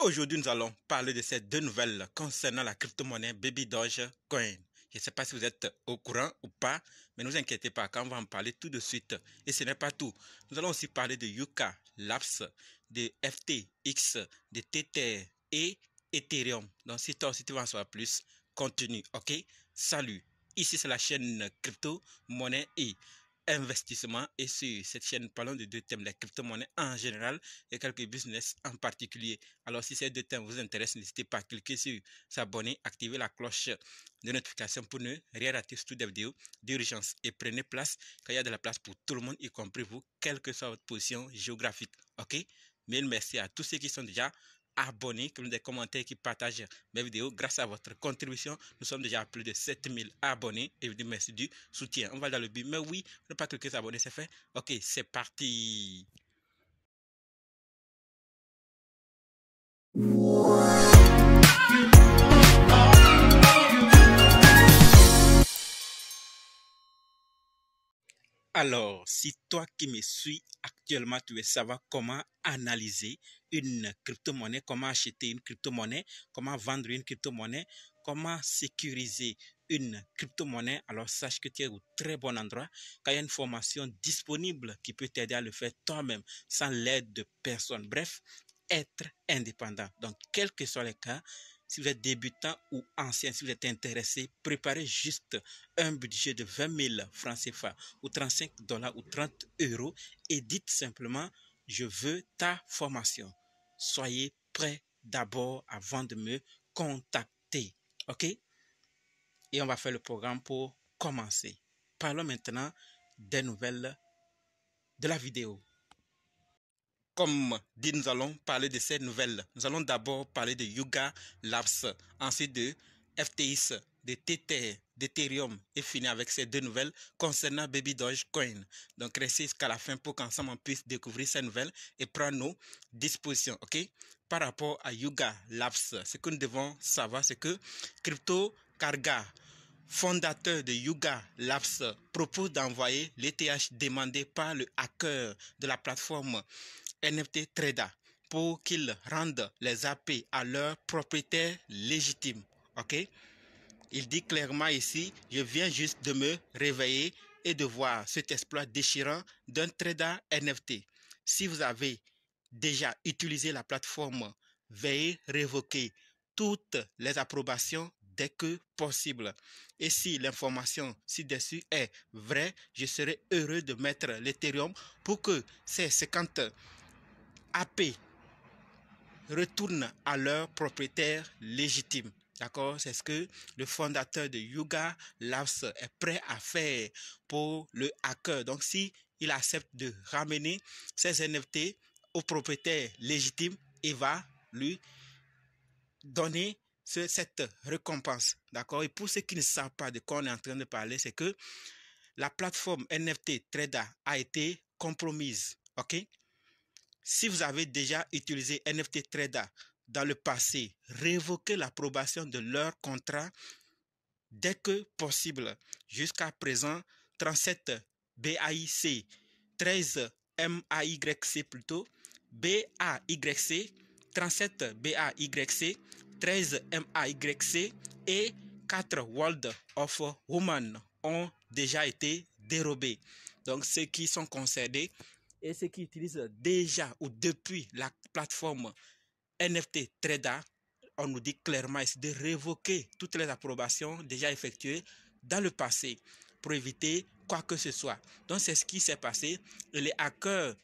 Aujourd'hui, nous allons parler de ces deux nouvelles concernant la crypto-monnaie Baby Dogecoin. Je ne sais pas si vous êtes au courant ou pas, mais ne vous inquiétez pas, quand on va en parler tout de suite. Et ce n'est pas tout. Nous allons aussi parler de Yuka Labs, de FTX, de Tether et Ethereum. Donc, si toi aussi tu veux en savoir plus, continue, ok? Salut. Ici, c'est la chaîne crypto, monnaie et investissement. Et sur cette chaîne, parlons de deux thèmes, la crypto-monnaie en général et quelques business en particulier. Alors, si ces deux thèmes vous intéressent, n'hésitez pas à cliquer sur s'abonner, activer la cloche de notification pour ne rien rater sur toutes les vidéos d'urgence. Et prenez place, car il y a de la place pour tout le monde, y compris vous, quelle que soit votre position géographique. Ok? Mille merci à tous ceux qui sont déjà abonnés, qui ont des commentaires, qui partagent mes vidéos. Grâce à votre contribution, nous sommes déjà à plus de 7000 abonnés. Et je vous dis merci du soutien. On va dans le but. Mais oui, ne pas cliquer s'abonner, c'est fait. Ok, c'est parti. Alors, si toi qui me suis actuellement, tu veux savoir comment analyser une crypto-monnaie, comment acheter une crypto-monnaie, comment vendre une crypto-monnaie, comment sécuriser une crypto-monnaie, alors sache que tu es au très bon endroit, car il y a une formation disponible qui peut t'aider à le faire toi-même, sans l'aide de personne. Bref, être indépendant. Donc, quels que soient les cas, si vous êtes débutant ou ancien, si vous êtes intéressé, préparez juste un budget de 20 000 francs CFA ou 35 dollars ou 30 euros et dites simplement, je veux ta formation. Soyez prêts d'abord avant de me contacter. OK? Et on va faire le programme pour commencer. Parlons maintenant des nouvelles de la vidéo. Comme dit, nous allons parler de ces nouvelles. Nous allons d'abord parler de Yuga Labs, ensuite de FTX, de Tether, d'Ethereum et finir avec ces deux nouvelles concernant Baby Dogecoin. Donc restez jusqu'à la fin pour qu'ensemble on puisse découvrir ces nouvelles et prendre nos dispositions. Ok? Par rapport à Yuga Labs, ce que nous devons savoir, c'est que Crypto Karga, fondateur de Yuga Labs, propose d'envoyer l'ETH demandé par le hacker de la plateforme NFT Trader pour qu'ils rendent les AP à leurs propriétaires légitimes. Ok? Il dit clairement ici, je viens juste de me réveiller et de voir cet exploit déchirant d'un trader NFT. Si vous avez déjà utilisé la plateforme, veuillez révoquer toutes les approbations dès que possible. Et si l'information ci-dessus est vraie, je serai heureux de mettre l'Ethereum pour que ces 50 AP retournent à leur propriétaire légitime. D'accord? C'est ce que le fondateur de Yuga Labs est prêt à faire pour le hacker. Donc, si il accepte de ramener ses NFT au propriétaire légitime, il va lui donner cette récompense. D'accord? Et pour ceux qui ne savent pas de quoi on est en train de parler, c'est que la plateforme NFT Trader a été compromise. OK? Si vous avez déjà utilisé NFT Trader dans le passé, révoquez l'approbation de leur contrat dès que possible. Jusqu'à présent, 37 BAYC, 13 MAYC plutôt, BAYC, 37 BAYC, 13 MAYC et 4 World of Women ont déjà été dérobés. Donc, ceux qui sont concernés et ceux qui utilisent déjà ou depuis la plateforme NFT Trader, on nous dit clairement ici de révoquer toutes les approbations déjà effectuées dans le passé pour éviter quoi que ce soit. Donc, c'est ce qui s'est passé. Et les hackers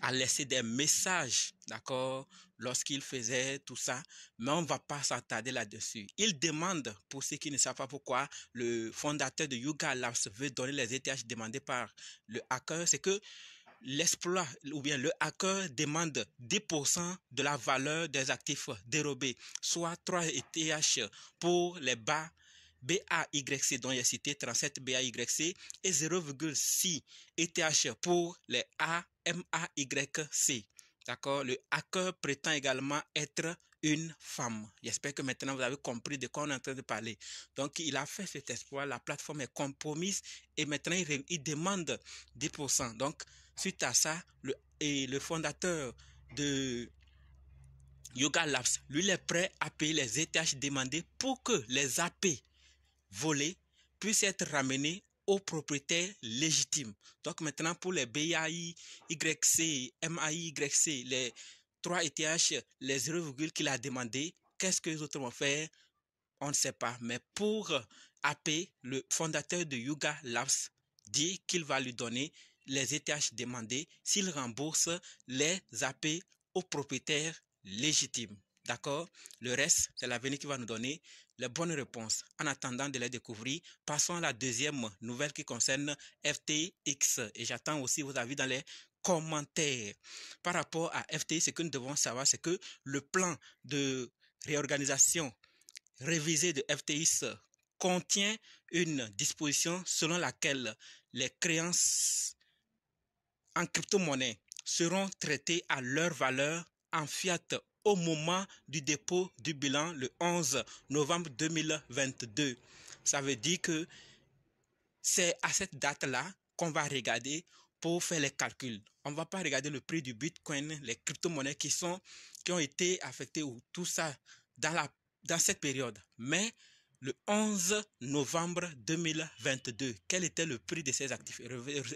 a laissé des messages, d'accord, lorsqu'il faisait tout ça, mais on ne va pas s'attarder là-dessus. Il demande, pour ceux qui ne savent pas pourquoi le fondateur de Yuga Labs veut donner les ETH demandés par le hacker, c'est que l'exploit ou bien le hacker demande 10% de la valeur des actifs dérobés, soit 3 ETH pour les BAYC dont j'ai cité 37 BAYC et 0,6 ETH pour les AMAYC. D'accord? Le hacker prétend également être une femme. J'espère que maintenant vous avez compris de quoi on est en train de parler. Donc, il a fait cet exploit, la plateforme est compromise et maintenant il demande 10%. Donc, suite à ça, le fondateur de Yuga Labs, lui, il est prêt à payer les ETH demandés pour que les AP volés puissent être ramenés aux propriétaires légitimes. Donc maintenant, pour les BAI, YC, MAI, YC, les 3 ETH, les 0, qu'il a demandé, qu'est-ce que les autres vont faire? On ne sait pas. Mais pour AP, le fondateur de Yuga Labs dit qu'il va lui donner les ETH demandés s'il rembourse les AP aux propriétaires légitimes. D'accord? Le reste, c'est l'avenir qui va nous donner les bonnes réponses. En attendant de les découvrir, passons à la deuxième nouvelle qui concerne FTX. Et j'attends aussi vos avis dans les commentaires. Par rapport à FTX, ce que nous devons savoir, c'est que le plan de réorganisation révisé de FTX contient une disposition selon laquelle les créances en crypto-monnaie seront traitées à leur valeur en fiat au moment du dépôt du bilan le 11 novembre 2022. Ça veut dire que c'est à cette date-là qu'on va regarder pour faire les calculs. On ne va pas regarder le prix du Bitcoin, les crypto-monnaies qui ont été affectées ou tout ça dans cette période. Mais le 11 novembre 2022, quel était le prix de ces actifs?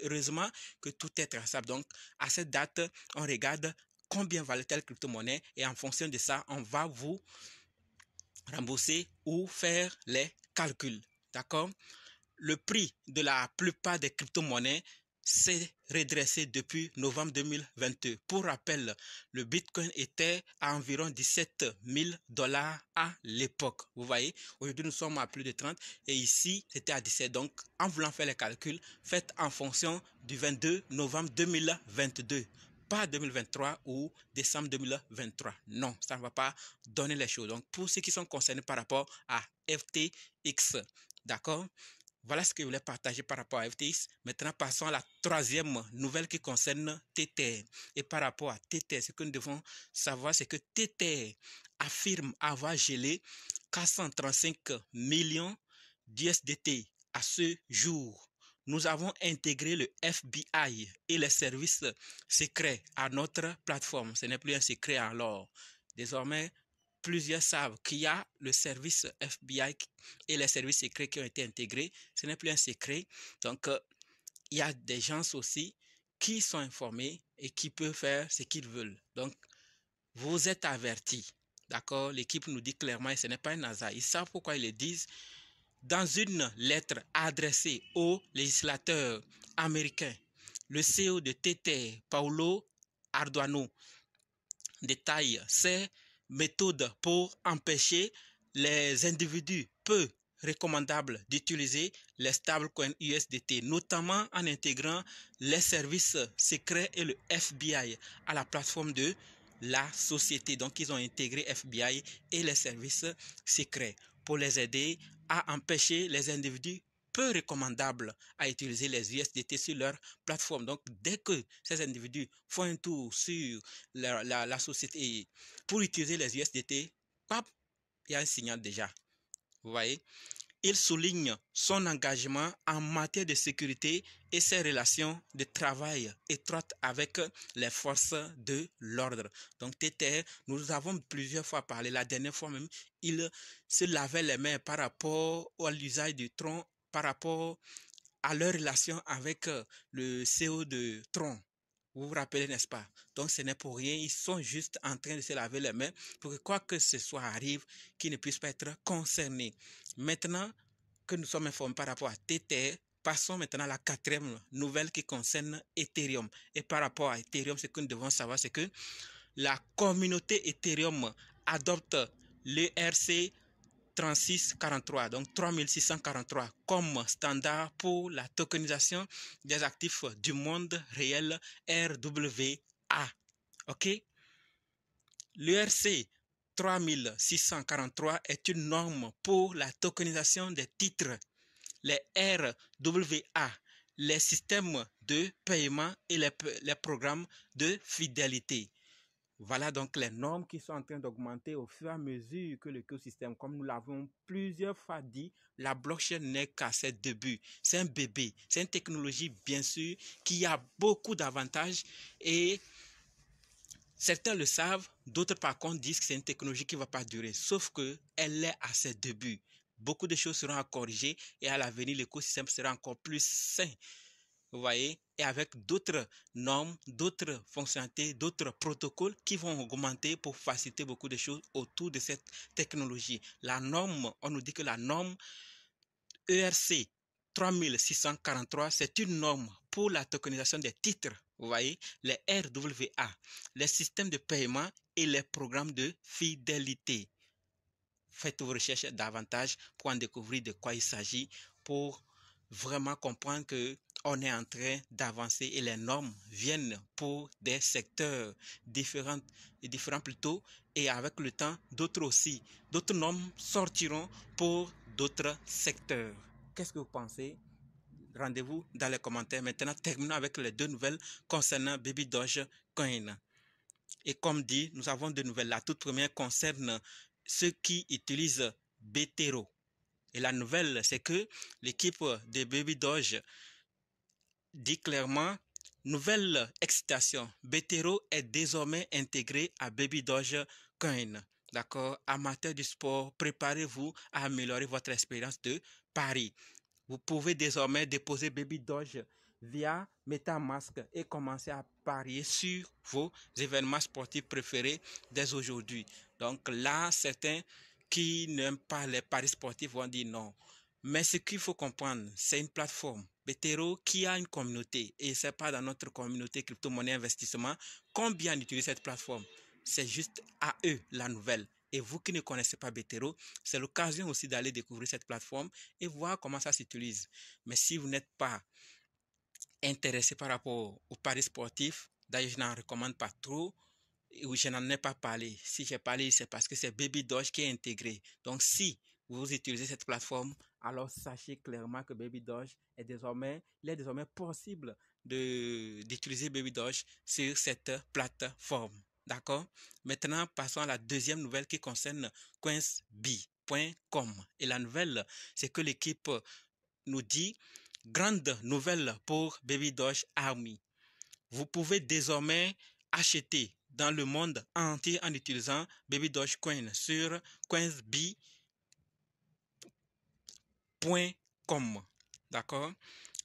Heureusement que tout est traçable. Donc, à cette date, on regarde combien valait telle crypto-monnaie et en fonction de ça, on va vous rembourser ou faire les calculs. D'accord? Le prix de la plupart des crypto-monnaies s'est redressé depuis novembre 2022. Pour rappel, le Bitcoin était à environ 17 000 $ à l'époque. Vous voyez, aujourd'hui nous sommes à plus de 30 et ici c'était à 17. Donc, en voulant faire les calculs, faites en fonction du 22 novembre 2022. Pas 2023 ou décembre 2023. Non, ça ne va pas donner les choses. Donc, pour ceux qui sont concernés par rapport à FTX, d'accord? Voilà ce que je voulais partager par rapport à FTX. Maintenant, passons à la troisième nouvelle qui concerne Tether. Et par rapport à Tether, ce que nous devons savoir, c'est que Tether affirme avoir gelé 435 millions d'USDT à ce jour. Nous avons intégré le FBI et les services secrets à notre plateforme. Ce n'est plus un secret alors. Désormais, plusieurs savent qu'il y a le service FBI et les services secrets qui ont été intégrés. Ce n'est plus un secret. Donc, il y a des gens aussi qui sont informés et qui peuvent faire ce qu'ils veulent. Donc, vous êtes avertis. D'accord? L'équipe nous dit clairement, et ce n'est pas un hasard. Ils savent pourquoi ils le disent. Dans une lettre adressée au législateur américain, le CEO de Tether, Paulo Arduano, détaille ces méthodes pour empêcher les individus peu recommandables d'utiliser les stablecoins USDT, notamment en intégrant les services secrets et le FBI à la plateforme de la société. Donc, ils ont intégré FBI et les services secrets pour les aider à empêcher les individus peu recommandables à utiliser les USDT sur leur plateforme. Donc, dès que ces individus font un tour sur la société pour utiliser les USDT, pap, il y a un signal déjà. Vous voyez? Il souligne son engagement en matière de sécurité et ses relations de travail étroites avec les forces de l'ordre. Donc, Tether, nous avons plusieurs fois parlé. La dernière fois même, il se lavait les mains par rapport à l'usage du Tron, par rapport à leur relation avec le CEO de Tron. Vous vous rappelez, n'est-ce pas? Donc, ce n'est pour rien. Ils sont juste en train de se laver les mains pour que quoi que ce soit arrive, qu'ils ne puissent pas être concernés. Maintenant que nous sommes informés par rapport à Tether, passons maintenant à la quatrième nouvelle qui concerne Ethereum. Et par rapport à Ethereum, ce que nous devons savoir, c'est que la communauté Ethereum adopte l'ERC 3643, donc 3643 comme standard pour la tokenisation des actifs du monde réel RWA. OK? L'ERC 3643 est une norme pour la tokenisation des titres, les RWA, les systèmes de paiement et les programmes de fidélité. Voilà donc les normes qui sont en train d'augmenter au fur et à mesure que l'écosystème, comme nous l'avons plusieurs fois dit, la blockchain n'est qu'à ses débuts. C'est un bébé, c'est une technologie bien sûr qui a beaucoup d'avantages et Certains le savent, d'autres par contre disent que c'est une technologie qui ne va pas durer, sauf qu'elle est à ses débuts. Beaucoup de choses seront à corriger et à l'avenir, l'écosystème sera encore plus sain. Vous voyez, et avec d'autres normes, d'autres fonctionnalités, d'autres protocoles qui vont augmenter pour faciliter beaucoup de choses autour de cette technologie. La norme, on nous dit que la norme ERC 3643, c'est une norme pour la tokenisation des titres. Vous voyez, les RWA, les systèmes de paiement et les programmes de fidélité. Faites vos recherches davantage pour en découvrir de quoi il s'agit, pour vraiment comprendre que on est en train d'avancer et les normes viennent pour des secteurs différents plutôt, et avec le temps, d'autres aussi. D'autres normes sortiront pour d'autres secteurs. Qu'est-ce que vous pensez? Rendez-vous dans les commentaires. Maintenant, terminons avec les deux nouvelles concernant Baby Dogecoin. Et comme dit, nous avons deux nouvelles. La toute première concerne ceux qui utilisent Betero. Et la nouvelle, c'est que l'équipe de Baby Doge dit clairement, nouvelle excitation, Betero est désormais intégré à Baby Dogecoin. D'accord? Amateurs du sport, préparez-vous à améliorer votre expérience de pari. Vous pouvez désormais déposer Baby Doge via MetaMask et commencer à parier sur vos événements sportifs préférés dès aujourd'hui. Donc là, certains qui n'aiment pas les paris sportifs vont dire non. Mais ce qu'il faut comprendre, c'est une plateforme, Betero, qui a une communauté. Et ce n'est pas dans notre communauté crypto-monnaie investissement combien utilise cette plateforme. C'est juste à eux la nouvelle. Et vous qui ne connaissez pas Betero, c'est l'occasion aussi d'aller découvrir cette plateforme et voir comment ça s'utilise. Mais si vous n'êtes pas intéressé par rapport aux paris sportifs, d'ailleurs je n'en recommande pas trop, ou je n'en ai pas parlé. Si j'ai parlé, c'est parce que c'est Baby Doge qui est intégré. Donc si vous utilisez cette plateforme, alors sachez clairement que Baby Doge il est désormais possible d'utiliser Baby Doge sur cette plateforme. D'accord? Maintenant, passons à la deuxième nouvelle qui concerne coinsbee.com. Et la nouvelle, c'est que l'équipe nous dit, grande nouvelle pour Baby Doge Army. Vous pouvez désormais acheter dans le monde entier en utilisant Baby Dogecoin sur coinsbee.com. D'accord?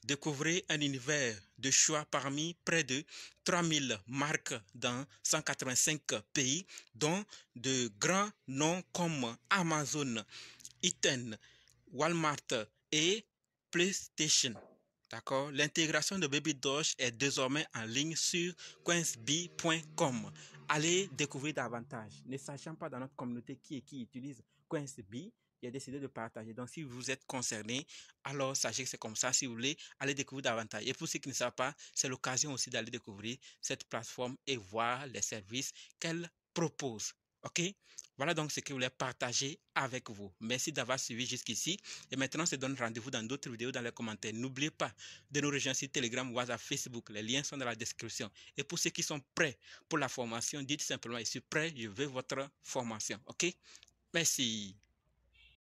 Découvrez un univers de choix parmi près de 3000 marques dans 185 pays, dont de grands noms comme Amazon, Eaton, Walmart et PlayStation. D'accord? L'intégration de Baby Doge est désormais en ligne sur coinsbee.com. Allez découvrir davantage. Ne sachant pas dans notre communauté qui utilise Coinsbee, j'ai décidé de partager. Donc, si vous êtes concerné, alors sachez que c'est comme ça. Si vous voulez, allez découvrir davantage. Et pour ceux qui ne savent pas, c'est l'occasion aussi d'aller découvrir cette plateforme et voir les services qu'elle propose. OK? Voilà donc ce que je voulais partager avec vous. Merci d'avoir suivi jusqu'ici. Et maintenant, on se donne rendez-vous dans d'autres vidéos dans les commentaires. N'oubliez pas de nous rejoindre sur Telegram, WhatsApp, Facebook. Les liens sont dans la description. Et pour ceux qui sont prêts pour la formation, dites simplement, je suis prêt, je veux votre formation. OK? Merci.